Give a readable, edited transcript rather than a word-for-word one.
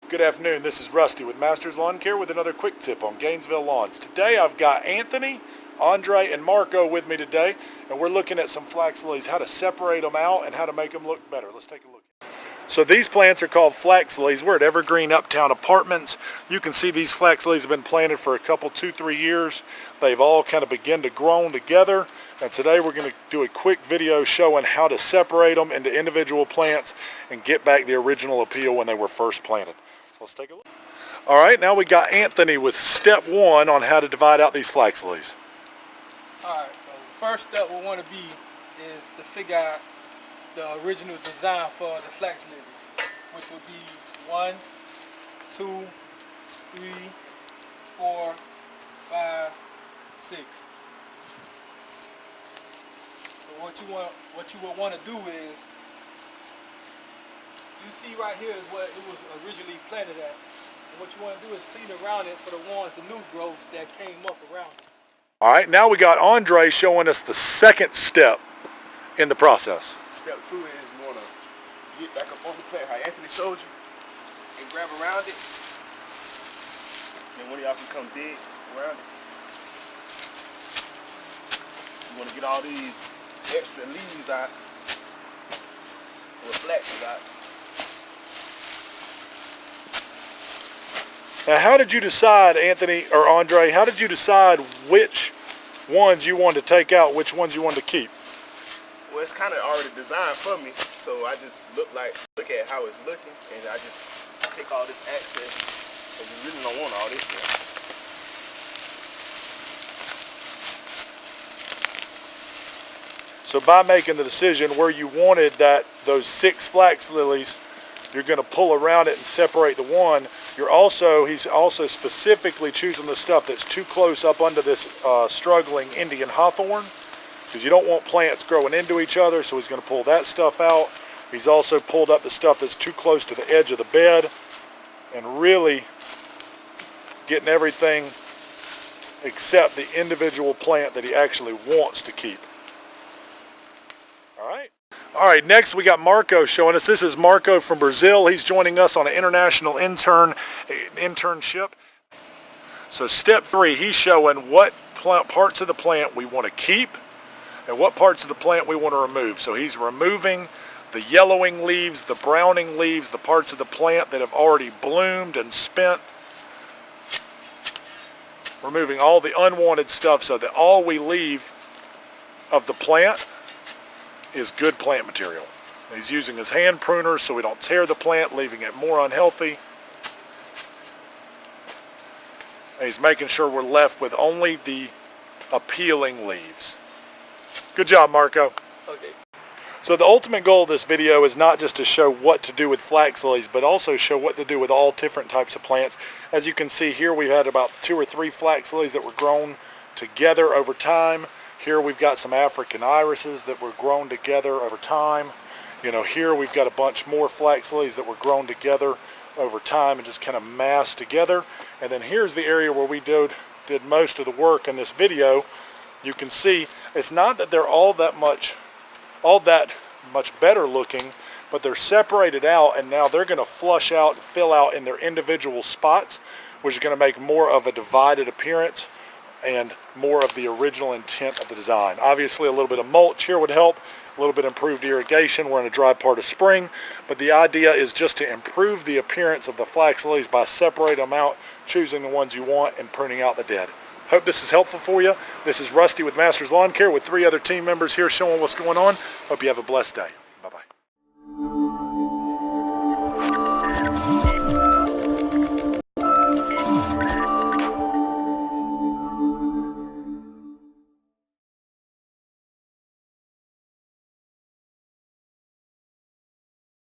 Good afternoon, this is Rusty with Masters Lawn Care with another quick tip on Gainesville lawns. Today I've got Anthony, Andre, and Marco with me today, and we're looking at some flax lilies, how to separate them out and how to make them look better. Let's take a look. So these plants are called flax lilies. We're at Evergreen Uptown Apartments. You can see these flax lilies have been planted for a couple, 2-3 years. They've all kind of begun to grow together. And today we're going to do a quick video showing how to separate them into individual plants and get back the original appeal when they were first planted. So let's take a look. All right, now we got Anthony with step 1 on how to divide out these flax lilies. All right, so the first step we want to be is to figure out the original design for the flax lilies, which will be 1, 2, 3, 4, 5, 6. So what you would want to do is, you see right here is what it was originally planted at. And what you want to do is clean around it for the new growth that came up around it. All right, now we got Andre showing us the second step in the process. Step 2 is you want to get back up on the plant, how Anthony showed you, and grab around it. And one of y'all can come dig around it. You want to get all these extra leaves out, or flaxes out. Now, how did you decide, Anthony or Andre, how did you decide which ones you wanted to take out, which ones you wanted to keep? Well, it's kind of already designed for me, so I just look at how it's looking, and I just take all this excess, because we really don't want all this stuff. So by making the decision where you wanted those 6 flax lilies, you're going to pull around it and separate the one. He's also specifically choosing the stuff that's too close up under this struggling Indian hawthorn, because you don't want plants growing into each other, so he's going to pull that stuff out. He's also pulled up the stuff that's too close to the edge of the bed, and really getting everything except the individual plant that he actually wants to keep. All right, next we got Marco showing us. This is Marco from Brazil. He's joining us on an international internship. So step 3, he's showing what parts of the plant we want to keep and what parts of the plant we want to remove. So he's removing the yellowing leaves, the browning leaves, the parts of the plant that have already bloomed and spent. Removing all the unwanted stuff so that all we leave of the plant is good plant material. He's using his hand pruner so we don't tear the plant, leaving it more unhealthy. And he's making sure we're left with only the appealing leaves. Good job, Marco. Okay. So the ultimate goal of this video is not just to show what to do with flax lilies, but also show what to do with all different types of plants. As you can see here, we've had about 2 or 3 flax lilies that were grown together over time. Here we've got some African irises that were grown together over time. You know, here we've got a bunch more flax lilies that were grown together over time and just kind of massed together. And then here's the area where we did most of the work in this video. You can see it's not that they're all that much better looking, but they're separated out, and now they're going to flush out and fill out in their individual spots, which is going to make more of a divided appearance and more of the original intent of the design. Obviously a little bit of mulch here would help, a little bit improved irrigation. We're in a dry part of spring, but the idea is just to improve the appearance of the flax lilies by separating them out, choosing the ones you want, and pruning out the dead. Hope this is helpful for you. This is Rusty with Masters Lawn Care with 3 other team members here showing what's going on. Hope you have a blessed day.